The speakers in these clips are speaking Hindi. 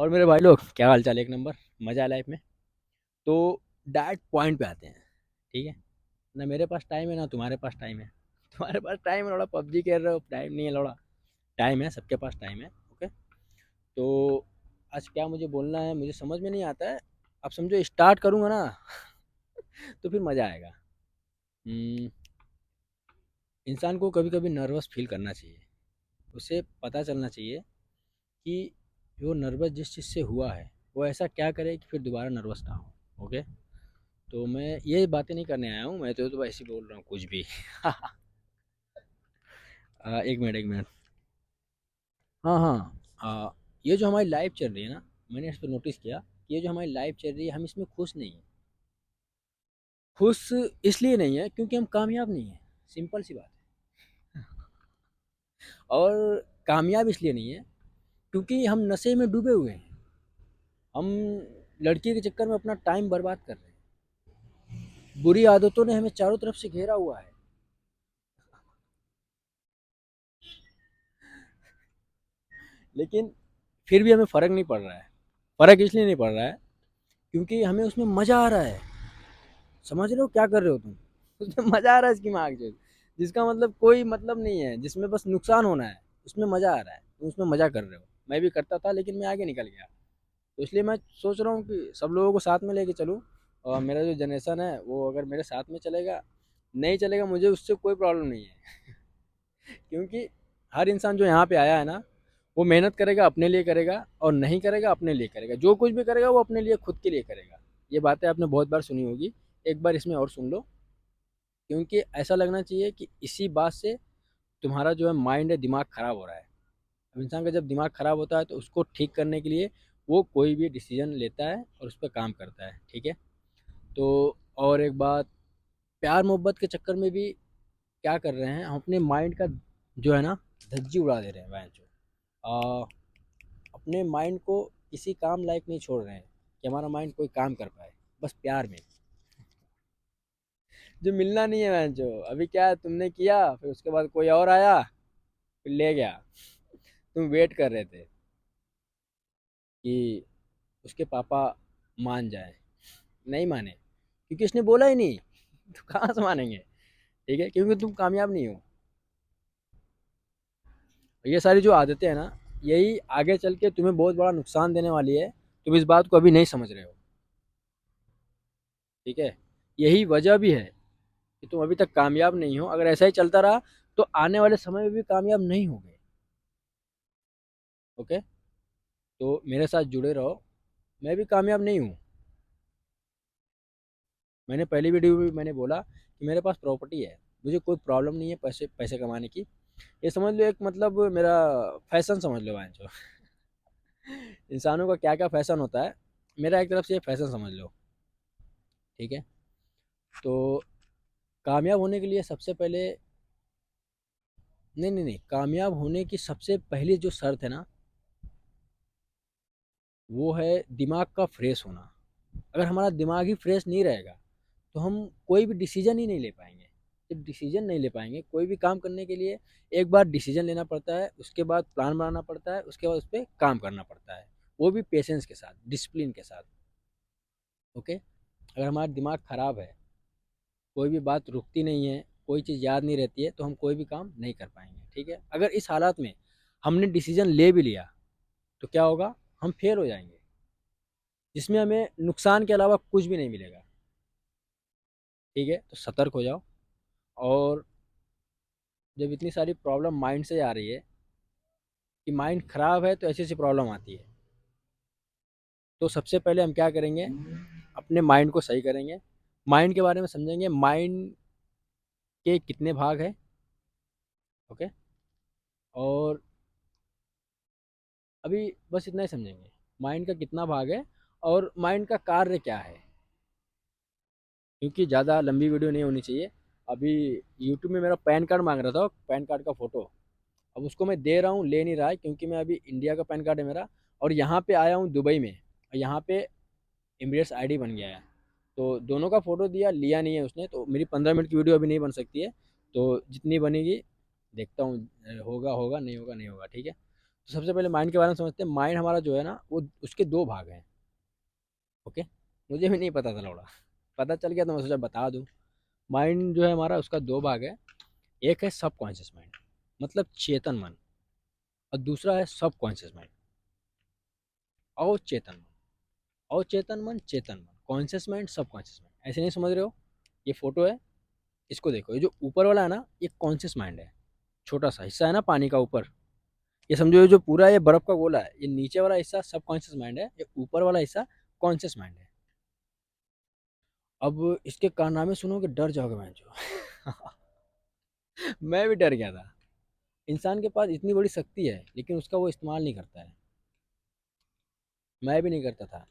और मेरे भाई लोग क्या हाल चाल, एक नंबर मजा है लाइफ में। तो डायरेक्ट पॉइंट पे आते हैं। ठीक है। ना मेरे पास टाइम है ना तुम्हारे पास टाइम है। तुम्हारे पास टाइम है, थोड़ा पबजी खेल रहे हो, टाइम नहीं है थोड़ा। टाइम है, सबके पास टाइम है। ओके। तो आज क्या मुझे बोलना है मुझे समझ में नहीं आता है। अब समझो स्टार्ट करूँगा ना तो फिर मज़ा आएगा। हम्म, इंसान को कभी कभी नर्वस फील करना चाहिए। उसे पता चलना चाहिए कि वो नर्वस जिस चीज़ से हुआ है वो ऐसा क्या करे कि फिर दोबारा नर्वस ना हो। ओके। तो मैं ये बातें नहीं करने आया हूँ, मैं तो ऐसे ही बोल रहा हूँ कुछ भी। एक मिनट एक मिनट। हाँ हाँ। ये जो हमारी लाइफ चल रही है ना, मैंने इस पर नोटिस किया कि ये जो हमारी लाइफ चल रही है हम इसमें खुश नहीं हैं। खुश इसलिए नहीं है क्योंकि हम कामयाब नहीं हैं। सिंपल सी बात है। और कामयाब इसलिए नहीं है क्योंकि हम नशे में डूबे हुए हैं। हम लड़की के चक्कर में अपना टाइम बर्बाद कर रहे हैं। बुरी आदतों ने हमें चारों तरफ से घेरा हुआ है। लेकिन फिर भी हमें फ़र्क नहीं पड़ रहा है। फ़र्क इसलिए नहीं पड़ रहा है क्योंकि हमें उसमें मज़ा आ रहा है। समझ रहे हो क्या कर रहे हो तुम? उसमें मज़ा आ रहा है इसकी माँ की। जिसका मतलब कोई मतलब नहीं है, जिसमें बस नुकसान होना है, उसमें मज़ा आ रहा है, तुम उसमें मज़ा कर रहे हो। मैं भी करता था लेकिन मैं आगे निकल गया। तो इसलिए मैं सोच रहा हूँ कि सब लोगों को साथ में लेके चलूँ। और मेरा जो जनरेशन है वो अगर मेरे साथ में चलेगा, नहीं चलेगा, मुझे उससे कोई प्रॉब्लम नहीं है। क्योंकि हर इंसान जो यहाँ पे आया है ना, वो मेहनत करेगा अपने लिए करेगा, और नहीं करेगा अपने लिए करेगा। जो कुछ भी करेगा वो अपने लिए, खुद के लिए करेगा। ये बातें आपने बहुत बार सुनी होगी, एक बार इसमें और सुन लो। क्योंकि ऐसा लगना चाहिए कि इसी बात से तुम्हारा जो है माइंड है, दिमाग खराब हो रहा है। अब इंसान का जब दिमाग खराब होता है तो उसको ठीक करने के लिए वो कोई भी डिसीजन लेता है और उस पर काम करता है। ठीक है। तो और एक बात, प्यार मोहब्बत के चक्कर में भी क्या कर रहे हैं हम, अपने माइंड का जो है ना धज्जी उड़ा दे रहे हैं बहन जो। अपने माइंड को किसी काम लायक नहीं छोड़ रहे हैं कि हमारा माइंड कोई काम कर पाए। बस प्यार में जो मिलना नहीं है बहन जो। अभी क्या है, तुमने किया फिर उसके बाद कोई और आया, फिर ले गया। तुम वेट कर रहे थे कि उसके पापा मान जाए, नहीं माने क्योंकि इसने बोला ही नहीं। तो कहाँ से मानेंगे? ठीक है, क्योंकि तुम कामयाब नहीं हो। ये सारी जो आदतें हैं ना, यही आगे चल के तुम्हें बहुत बड़ा नुकसान देने वाली है। तुम इस बात को अभी नहीं समझ रहे हो। ठीक है। यही वजह भी है कि तुम अभी तक कामयाब नहीं हो। अगर ऐसा ही चलता रहा तो आने वाले समय में भी कामयाब नहीं होगे। ओके। तो मेरे साथ जुड़े रहो। मैं भी कामयाब नहीं हूँ। मैंने पहली वीडियो में भी मैंने बोला कि मेरे पास प्रॉपर्टी है, मुझे कोई प्रॉब्लम नहीं है पैसे पैसे कमाने की। ये समझ लो एक मतलब मेरा फैशन समझ लो जो। इंसानों का क्या क्या फैशन होता है, मेरा एक तरफ से ये फैशन समझ लो। ठीक है। तो कामयाब होने के लिए सबसे पहले, नहीं नहीं नहीं, कामयाब होने की सबसे पहली जो शर्त है ना, वो है दिमाग का फ्रेश होना। अगर हमारा दिमाग ही फ्रेश नहीं रहेगा तो हम कोई भी डिसीजन ही नहीं ले पाएंगे। जब डिसीजन नहीं ले पाएंगे कोई भी काम करने के लिए, एक बार डिसीजन लेना पड़ता है, उसके बाद प्लान बनाना पड़ता है, उसके बाद उस पर काम करना पड़ता है, वो भी पेशेंस के साथ, डिसिप्लिन के साथ। ओके। अगर हमारा दिमाग ख़राब है, कोई भी बात रुकती नहीं है, कोई चीज़ याद नहीं रहती है, तो हम कोई भी काम नहीं कर पाएंगे। ठीक है। अगर इस हालात में हमने डिसीजन ले भी लिया तो क्या होगा, हम फेल हो जाएंगे, जिसमें हमें नुकसान के अलावा कुछ भी नहीं मिलेगा। ठीक है। तो सतर्क हो जाओ। और जब इतनी सारी प्रॉब्लम माइंड से आ रही है कि माइंड ख़राब है तो ऐसी ऐसी प्रॉब्लम आती है, तो सबसे पहले हम क्या करेंगे, अपने माइंड को सही करेंगे। माइंड के बारे में समझेंगे, माइंड के कितने भाग हैं। ओके। और अभी बस इतना ही समझेंगे, माइंड का कितना भाग है और माइंड का कार्य क्या है। क्योंकि ज़्यादा लंबी वीडियो नहीं होनी चाहिए। अभी यूट्यूब में मेरा पैन कार्ड मांग रहा था, पैन कार्ड का फ़ोटो। अब उसको मैं दे रहा हूँ, ले नहीं रहा है, क्योंकि मैं अभी इंडिया का पैन कार्ड है मेरा, और यहाँ पे आया हूँ दुबई में, और यहाँ पे इमिरेट्स आईडी बन गया है। तो दोनों का फ़ोटो दिया, लिया नहीं है उसने, तो मेरी 15 मिनट की वीडियो अभी नहीं बन सकती है। तो जितनी बनेगी देखता हूँ, होगा होगा, नहीं होगा नहीं होगा। ठीक है। तो सबसे पहले माइंड के बारे में समझते हैं। माइंड हमारा जो है ना, वो उसके 2 भाग हैं। ओके? मुझे भी नहीं पता था लौड़ा, पता चल गया तो मैं सोचा बता दूँ। माइंड जो है हमारा, उसका 2 भाग है। एक है सबकॉन्शियस माइंड, मतलब चेतन मन, और दूसरा है सबकॉन्शियस माइंड, अवचेतन मन। अवचेतन मन, चेतन मन, कॉन्शियस माइंड, सबकॉन्शियस माइंड। ऐसे नहीं समझ रहे हो? ये फोटो है, इसको देखो। ये जो ऊपर वाला है ना, ये कॉन्शियस माइंड है। छोटा सा हिस्सा है ना पानी का ऊपर, ये समझो, ये जो पूरा ये बर्फ का गोला है, ये नीचे वाला हिस्सा सबकॉन्शियस माइंड है, ये ऊपर वाला हिस्सा कॉन्शियस माइंड है। अब इसके कारनामे सुनोगे डर जाओगे मैं जो मैं भी डर गया था। इंसान के पास इतनी बड़ी शक्ति है, लेकिन उसका वो इस्तेमाल नहीं करता है। मैं भी नहीं करता था,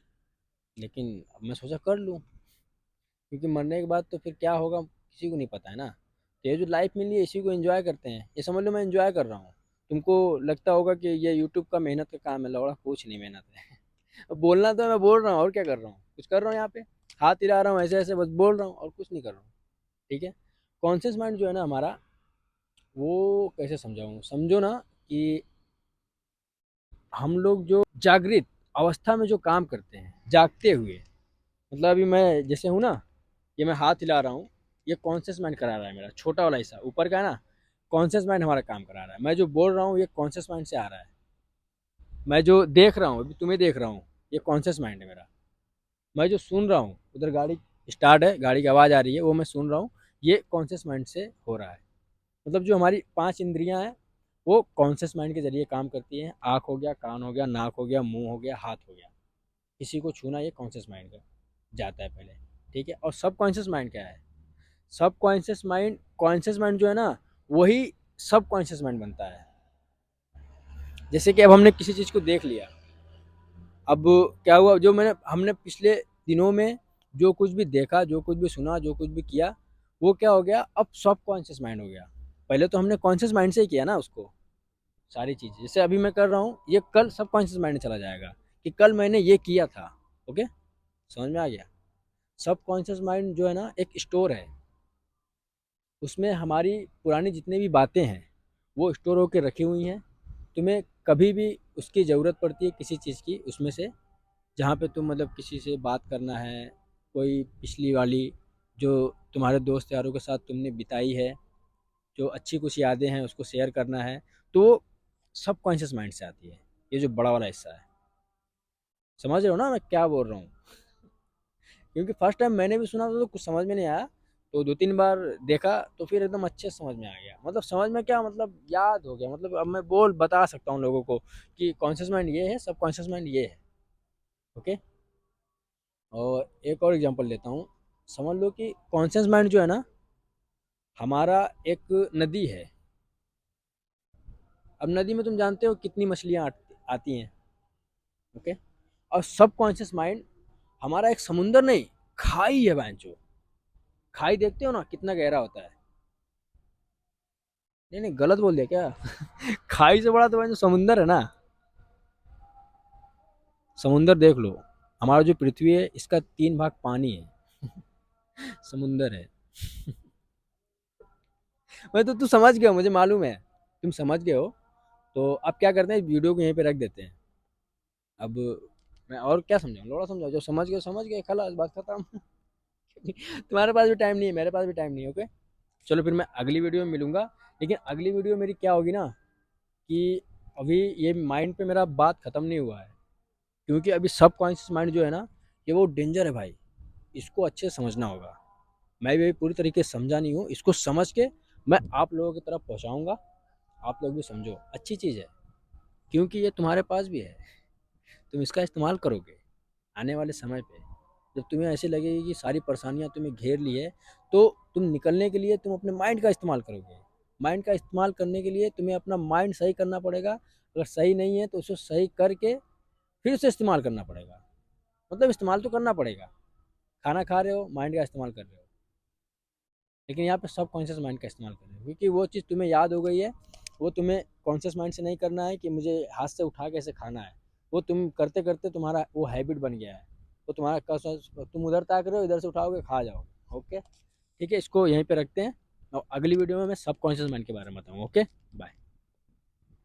लेकिन अब मैं सोचा कर लूँ, क्योंकि मरने के बाद तो फिर क्या होगा किसी को नहीं पता है ना। तो ये जो लाइफ मिली है, इसी को एंजॉय करते हैं। ये समझ लो मैं एंजॉय कर रहा हूँ। तुमको लगता होगा कि ये यूट्यूब का मेहनत का काम है, लौड़ा कुछ नहीं मेहनत है। अब बोलना तो मैं बोल रहा हूँ, और क्या कर रहा हूँ? कुछ कर रहा हूँ यहाँ पे, हाथ हिला रहा हूँ ऐसे ऐसे, बस बोल रहा हूँ और कुछ नहीं कर रहा हूँ। ठीक है? कॉन्शियस माइंड जो है ना हमारा, वो कैसे समझाऊँ, समझो ना कि हम लोग जो जागृत अवस्था में जो काम करते हैं जागते हुए, मतलब अभी मैं जैसे हूँ ना, ये मैं हाथ हिला रहा हूँ, ये कॉन्शियस माइंड करा रहा है। मेरा छोटा वाला हिस्सा ऊपर का है ना, कॉन्शियस माइंड हमारा काम करा रहा है। मैं जो बोल रहा हूँ ये कॉन्शियस माइंड से आ रहा है। मैं जो देख रहा हूँ, अभी तुम्हें देख रहा हूँ, ये कॉन्शियस माइंड है मेरा। मैं जो सुन रहा हूँ, उधर गाड़ी स्टार्ट है, गाड़ी की आवाज़ आ रही है, वो मैं सुन रहा हूँ, ये कॉन्शियस माइंड से हो रहा है। मतलब जो हमारी 5 इंद्रियां हैं, वो कॉन्शियस माइंड के जरिए काम करती हैं। आँख हो गया, कान हो गया, नाक हो गया, मुंह हो गया, हाथ हो गया। किसी को छूना ये कॉन्शियस माइंड का जाता है पहले। ठीक है? और सब कॉन्शियस माइंड क्या है? सब कॉन्शियस माइंड जो है ना, वही सब कॉन्शियस माइंड बनता है। जैसे कि अब हमने किसी चीज़ को देख लिया, अब क्या हुआ, जो मैंने हमने पिछले दिनों में जो कुछ भी देखा, जो कुछ भी सुना, जो कुछ भी किया, वो क्या हो गया, अब सब कॉन्शियस माइंड हो गया। पहले तो हमने कॉन्शियस माइंड से ही किया ना उसको, सारी चीज़। जैसे अभी मैं कर रहा हूँ, ये कल सब कॉन्शियस माइंड में चला जाएगा कि कल मैंने ये किया था। ओके? समझ में आ गया? सब कॉन्शियस माइंड जो है ना, एक स्टोर है। उसमें हमारी पुरानी जितनी भी बातें हैं, वो स्टोर होकर रखी हुई हैं। तुम्हें कभी भी उसकी ज़रूरत पड़ती है किसी चीज़ की, उसमें से, जहाँ पे तुम मतलब किसी से बात करना है, कोई पिछली वाली जो तुम्हारे दोस्त यारों के साथ तुमने बिताई है, जो अच्छी कुछ यादें हैं, उसको शेयर करना है, तो वो सब कॉन्शियस माइंड से आती है। ये जो बड़ा वाला हिस्सा है, समझ रहे हो ना मैं क्या बोल रहा हूँ? क्योंकि फर्स्ट टाइम मैंने भी सुना था तो कुछ समझ में नहीं आया, तो 2-3 बार देखा तो फिर एकदम अच्छे से समझ में आ गया। मतलब समझ में क्या, मतलब याद हो गया। मतलब अब मैं बोल बता सकता हूँ लोगों को कि कॉन्शियस माइंड ये है, सब कॉन्शियस माइंड ये है। ओके? और एक और एग्जांपल लेता हूँ। समझ लो कि कॉन्शियस माइंड जो है ना, हमारा एक नदी है। अब नदी में तुम जानते हो कितनी मछलियाँ आती हैं। ओके? और सब कॉन्शियस माइंड हमारा एक समुंदर नहीं, खाई है बैंचो। खाई देखते हो ना कितना गहरा होता है। नहीं नहीं, गलत बोल दिया क्या? खाई से बड़ा तो बैंचो समुंदर है ना। समुंदर देख लो, हमारा जो पृथ्वी है, इसका 3 भाग पानी है। समुंदर है। मैं तो, तू समझ गया, मुझे मालूम है तुम समझ गए हो। तो अब क्या करते हैं, वीडियो को यहीं पे रख देते हैं। अब मैं और क्या समझाऊँ, लोड़ा समझाऊँ? जो समझ गए, खलास, बात खत्म। तुम्हारे पास भी टाइम नहीं है, मेरे पास भी टाइम नहीं है। ओके? चलो फिर मैं अगली वीडियो में मिलूंगा। लेकिन अगली वीडियो मेरी क्या होगी ना, कि अभी ये माइंड पे मेरा बात खत्म नहीं हुआ है। क्योंकि अभी सब कॉन्शियस माइंड जो है ना, ये वो डेंजर है भाई। इसको अच्छे से समझना होगा। मैं भी पूरी तरीके से समझा नहीं हूँ, इसको समझ के मैं आप लोगों की तरफ पहुँचाऊँगा। आप लोग भी समझो, अच्छी चीज़ है। क्योंकि ये तुम्हारे पास भी है, तुम इसका इस्तेमाल करोगे आने वाले समय पे। जब तुम्हें ऐसे लगेगी कि सारी परेशानियाँ तुम्हें घेर ली है, तो तुम निकलने के लिए तुम अपने माइंड का इस्तेमाल करोगे। माइंड का इस्तेमाल करने के लिए तुम्हें अपना माइंड सही करना पड़ेगा। अगर सही नहीं है तो उसे सही करके फिर उसे इस्तेमाल करना पड़ेगा। मतलब इस्तेमाल तो करना पड़ेगा। खाना खा रहे हो, माइंड का इस्तेमाल कर रहे हो। लेकिन यहाँ पे सब कॉन्शियस माइंड का इस्तेमाल कर रहे हो, क्योंकि वो चीज़ तुम्हें याद हो गई है। वो तुम्हें कॉन्शियस माइंड से नहीं करना है कि मुझे हाथ से उठा के ऐसे खाना है। वो तुम करते करते तुम्हारा वो हैबिट बन गया है। तो तुम्हारा तुम उधर ताक रहे हो, इधर से उठाओगे, खा जाओगे। ओके? ठीक है, इसको यहीं पे रखते हैं। और अगली वीडियो में मैं सब कॉन्शियस माइंड के बारे में बताऊँगा। ओके? बाय।